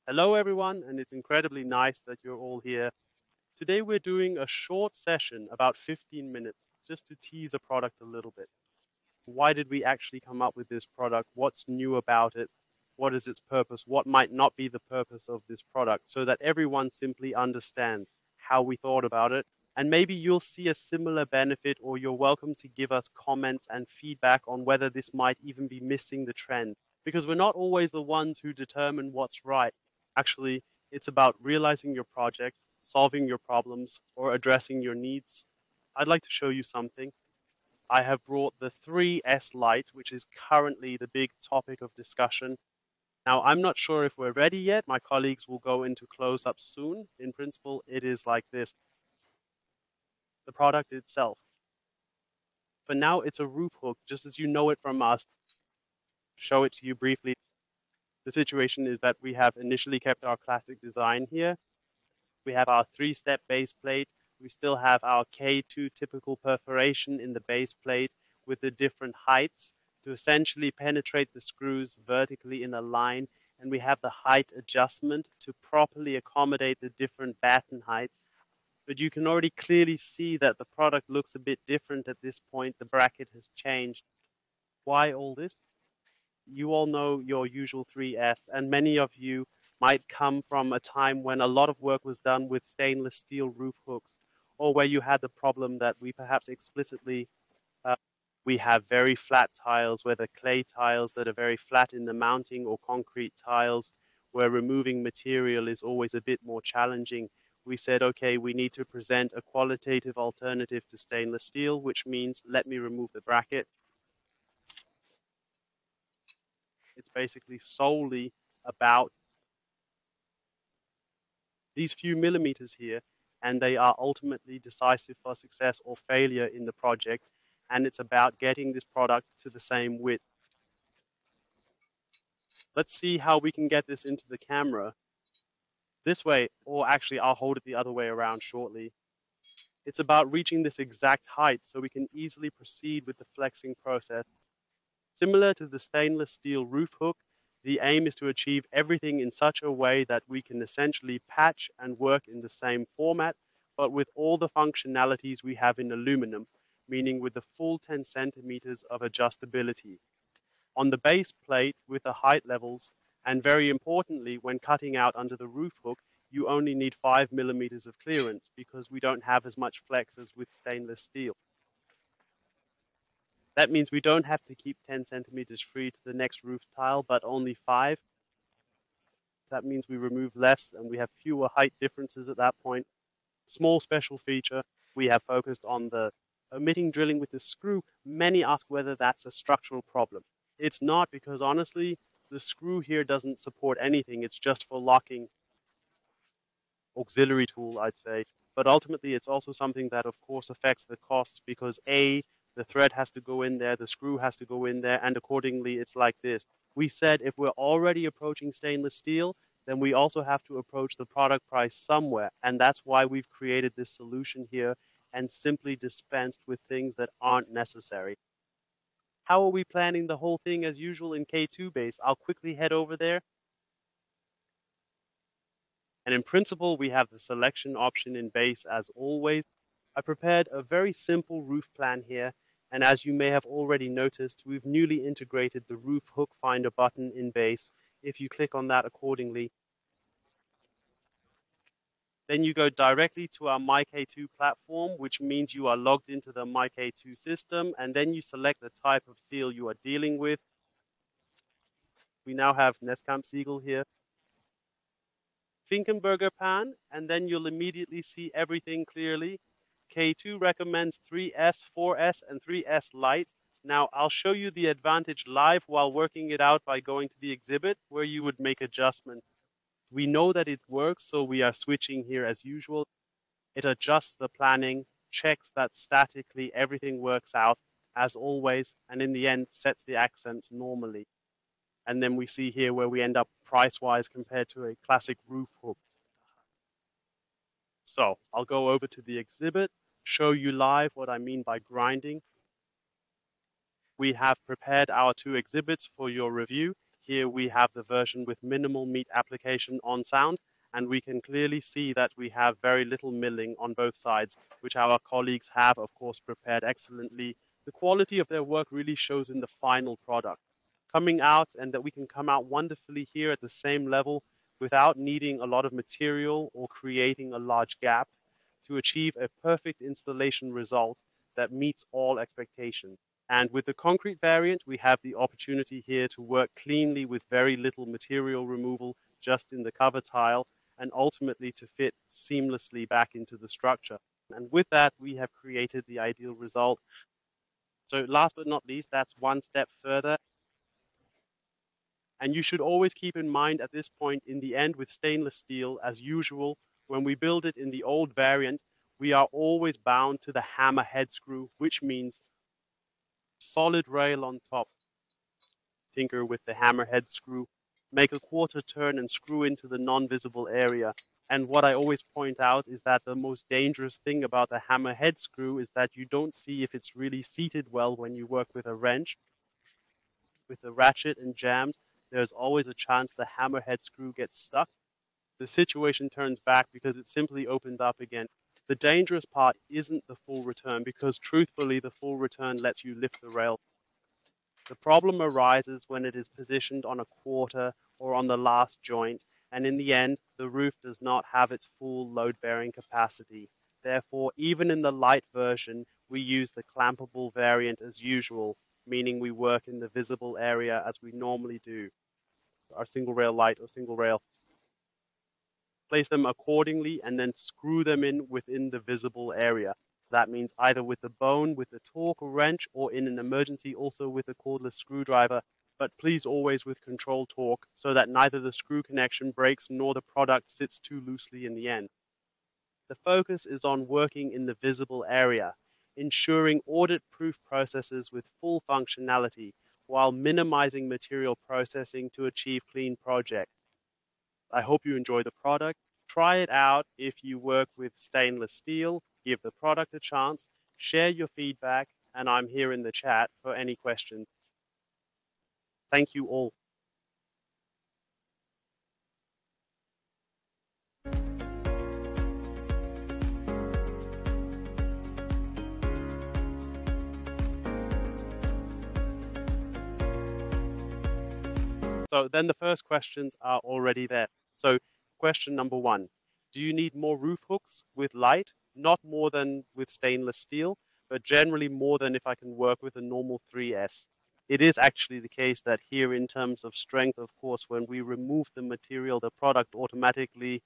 Hello, everyone, and it's incredibly nice that you're all here. Today, we're doing a short session, about 15 minutes, just to tease a product a little bit. Why did we actually come up with this product? What's new about it? What is its purpose? What might not be the purpose of this product? So that everyone simply understands how we thought about it. And maybe you'll see a similar benefit, or you're welcome to give us comments and feedback on whether this might even be missing the trend. Because we're not always the ones who determine what's right. Actually, it's about realizing your projects, solving your problems, or addressing your needs. I'd like to show you something. I have brought the 3S Lite, which is currently the big topic of discussion. Now, I'm not sure if we're ready yet. My colleagues will go into close-up soon. In principle, it is like this. The product itself. For now, it's a roof hook, just as you know it from us. Show it to you briefly. The situation is that we have initially kept our classic design here. We have our three-step base plate. We still have our K2 typical perforation in the base plate with the different heights to essentially penetrate the screws vertically in a line. And we have the height adjustment to properly accommodate the different batten heights. But you can already clearly see that the product looks a bit different at this point. The bracket has changed. Why all this? You all know your usual 3S, and many of you might come from a time when a lot of work was done with stainless steel roof hooks, or where you had the problem that we perhaps explicitly uh, we have very flat tiles, whether clay tiles that are very flat in the mounting or concrete tiles where removing material is always a bit more challenging. We said, okay, we need to present a qualitative alternative to stainless steel, which means let me remove the bracket. It's basically solely about these few millimeters here, and they are ultimately decisive for success or failure in the project. And it's about getting this product to the same width. Let's see how we can get this into the camera this way, or actually I'll hold it the other way around shortly. It's about reaching this exact height so we can easily proceed with the flexing process. Similar to the stainless steel roof hook, the aim is to achieve everything in such a way that we can essentially patch and work in the same format, but with all the functionalities we have in aluminum, meaning with the full 10 centimeters of adjustability. On the base plate with the height levels, and very importantly, when cutting out under the roof hook, you only need 5 millimeters of clearance because we don't have as much flex as with stainless steel. That means we don't have to keep 10 centimeters free to the next roof tile, but only 5. That means we remove less and we have fewer height differences at that point. Small special feature, we have focused on the omitting drilling with the screw. Many ask whether that's a structural problem. It's not, because honestly, the screw here doesn't support anything. It's just for locking, auxiliary tool, I'd say. But ultimately, it's also something that, of course, affects the costs because A, the thread has to go in there, the screw has to go in there, and accordingly, it's like this. We said if we're already approaching stainless steel, then we also have to approach the product price somewhere. And that's why we've created this solution here and simply dispensed with things that aren't necessary. How are we planning the whole thing as usual in K2 base? I'll quickly head over there. And in principle, we have the selection option in base as always. I prepared a very simple roof plan here. And as you may have already noticed, we've newly integrated the roof hook finder button in base. If you click on that accordingly, then you go directly to our MyK2 platform, which means you are logged into the MyK2 system, and then you select the type of seal you are dealing with. We now have Neskamp Siegel here, Finkenberger pan, and then you'll immediately see everything clearly. K2 recommends 3S, 4S, and 3S Lite. Now, I'll show you the advantage live while working it out by going to the exhibit where you would make adjustments. We know that it works, so we are switching here as usual. It adjusts the planning, checks that statically everything works out as always, and in the end sets the accents normally. And then we see here where we end up price-wise compared to a classic roof hook. So I'll go over to the exhibit, show you live what I mean by grinding. We have prepared our 2 exhibits for your review. Here we have the version with minimal meat application on sound, and we can clearly see that we have very little milling on both sides, which our colleagues have, of course, prepared excellently. The quality of their work really shows in the final product coming out, and that we can come out wonderfully here at the same level without needing a lot of material or creating a large gap to achieve a perfect installation result that meets all expectations. And with the concrete variant, we have the opportunity here to work cleanly with very little material removal just in the cover tile, and ultimately to fit seamlessly back into the structure. And with that, we have created the ideal result. So last but not least, that's one step further. And you should always keep in mind at this point, in the end with stainless steel, as usual, when we build it in the old variant, we are always bound to the hammer head screw, which means solid rail on top. Tinker with the hammer head screw, make a quarter turn and screw into the non-visible area. And what I always point out is that the most dangerous thing about the hammer head screw is that you don't see if it's really seated well when you work with a wrench. With the ratchet and jammed, there's always a chance the hammerhead screw gets stuck. The situation turns back because it simply opens up again. The dangerous part isn't the full return, because truthfully, the full return lets you lift the rail. The problem arises when it is positioned on a quarter or on the last joint, and in the end, the roof does not have its full load-bearing capacity. Therefore, even in the light version, we use the clampable variant as usual, meaning we work in the visible area as we normally do. Our single rail light or single rail. Place them accordingly and then screw them in within the visible area. That means either with the bone, with the torque or wrench, or in an emergency also with a cordless screwdriver, but please always with control torque so that neither the screw connection breaks nor the product sits too loosely in the end. The focus is on working in the visible area, ensuring audit-proof processes with full functionality while minimizing material processing to achieve clean projects. I hope you enjoy the product. Try it out if you work with stainless steel. Give the product a chance. Share your feedback, and I'm here in the chat for any questions. Thank you all. So then the first questions are already there. So question number one, do you need more roof hooks with light? Not more than with stainless steel, but generally more than if I can work with a normal 3S. It is actually the case that here in terms of strength, of course, when we remove the material, the product automatically,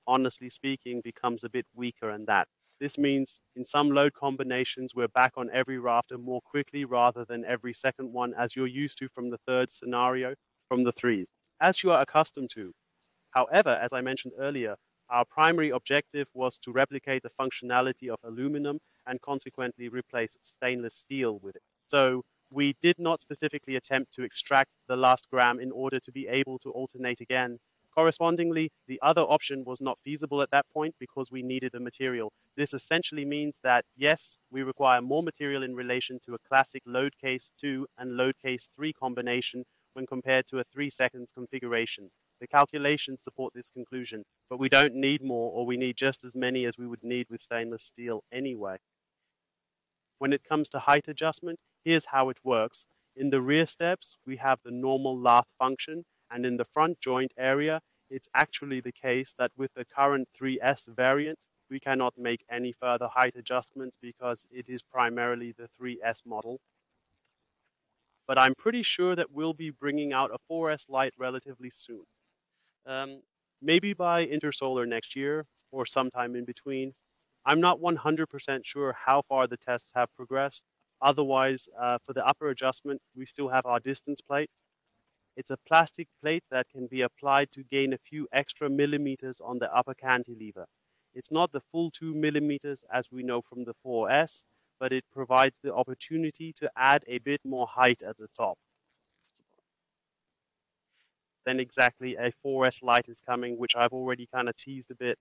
honestly speaking, becomes a bit weaker and that. This means in some load combinations, we're back on every rafter more quickly rather than every second one, as you're used to from the third scenario, from the threes, as you are accustomed to. However, as I mentioned earlier, our primary objective was to replicate the functionality of aluminum and consequently replace stainless steel with it. So we did not specifically attempt to extract the last gram in order to be able to alternate again. Correspondingly, the other option was not feasible at that point because we needed the material. This essentially means that, yes, we require more material in relation to a classic load case 2 and load case 3 combination when compared to a 3 seconds configuration. The calculations support this conclusion, but we don't need more, or we need just as many as we would need with stainless steel anyway. When it comes to height adjustment, here's how it works. In the rear steps, we have the normal lath function, and in the front joint area, it's actually the case that with the current 3S variant, we cannot make any further height adjustments because it is primarily the 3S model. But I'm pretty sure that we'll be bringing out a 4S Lite relatively soon. Maybe by Intersolar next year or sometime in between. I'm not 100% sure how far the tests have progressed. Otherwise, for the upper adjustment, we still have our distance plate. It's a plastic plate that can be applied to gain a few extra millimeters on the upper cantilever. It's not the full 2 millimeters as we know from the 4S, but it provides the opportunity to add a bit more height at the top. Then exactly a 4S Lite is coming, which I've already kind of teased a bit.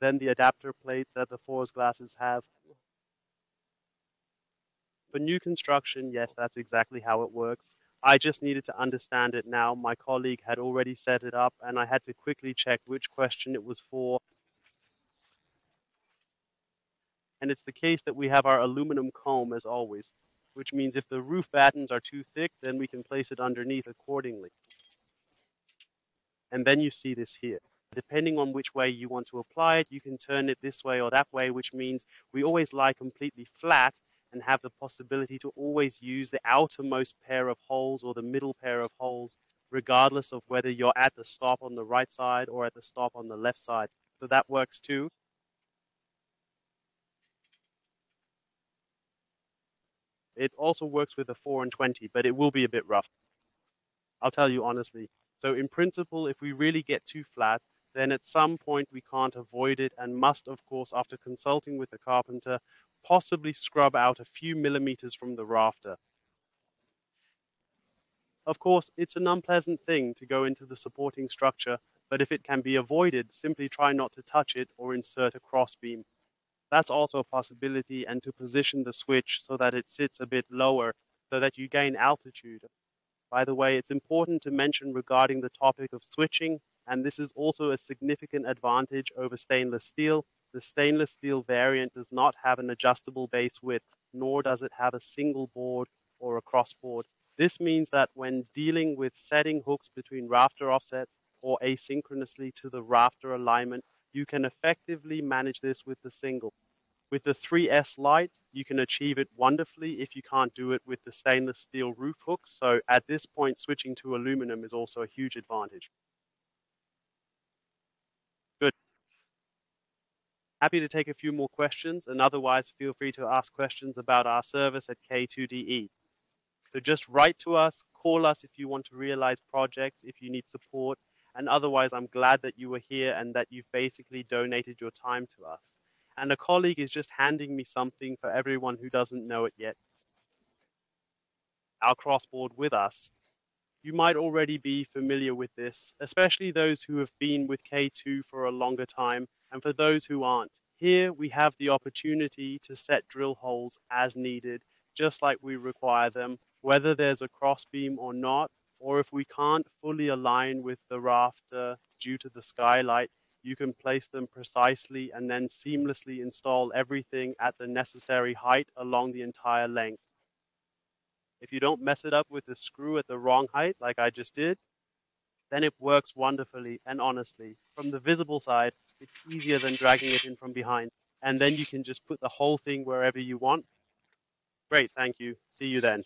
Then the adapter plate that the Force glasses have. For new construction, yes, that's exactly how it works. I just needed to understand it now. My colleague had already set it up, and I had to quickly check which question it was for. And it's the case that we have our aluminum comb as always, which means if the roof battens are too thick, then we can place it underneath accordingly. And then you see this here. Depending on which way you want to apply it, you can turn it this way or that way, which means we always lie completely flat and have the possibility to always use the outermost pair of holes or the middle pair of holes, regardless of whether you're at the stop on the right side or at the stop on the left side. So that works too. It also works with a 4 and 20, but it will be a bit rough. I'll tell you honestly. So in principle, if we really get too flat, then at some point we can't avoid it and must, of course, after consulting with the carpenter, possibly scrub out a few millimeters from the rafter. Of course, it's an unpleasant thing to go into the supporting structure, but if it can be avoided, simply try not to touch it or insert a crossbeam. That's also a possibility, and to position the switch so that it sits a bit lower so that you gain altitude. By the way, it's important to mention regarding the topic of switching, and this is also a significant advantage over stainless steel. The stainless steel variant does not have an adjustable base width, nor does it have a single board or a cross board. This means that when dealing with setting hooks between rafter offsets or asynchronously to the rafter alignment, you can effectively manage this with the single. With the 3S Lite, you can achieve it wonderfully if you can't do it with the stainless steel roof hooks. So at this point, switching to aluminum is also a huge advantage. Good. Happy to take a few more questions, and otherwise feel free to ask questions about our service at K2DE. So just write to us, call us if you want to realize projects, if you need support, and otherwise I'm glad that you were here and that you've basically donated your time to us. And a colleague is just handing me something for everyone who doesn't know it yet. Our crossboard with us. You might already be familiar with this, especially those who have been with K2 for a longer time, and for those who aren't. Here we have the opportunity to set drill holes as needed, just like we require them, whether there's a crossbeam or not, or if we can't fully align with the rafter due to the skylight, you can place them precisely and then seamlessly install everything at the necessary height along the entire length. If you don't mess it up with the screw at the wrong height, like I just did, then it works wonderfully and honestly. From the visible side, it's easier than dragging it in from behind. And then you can just put the whole thing wherever you want. Great, thank you. See you then.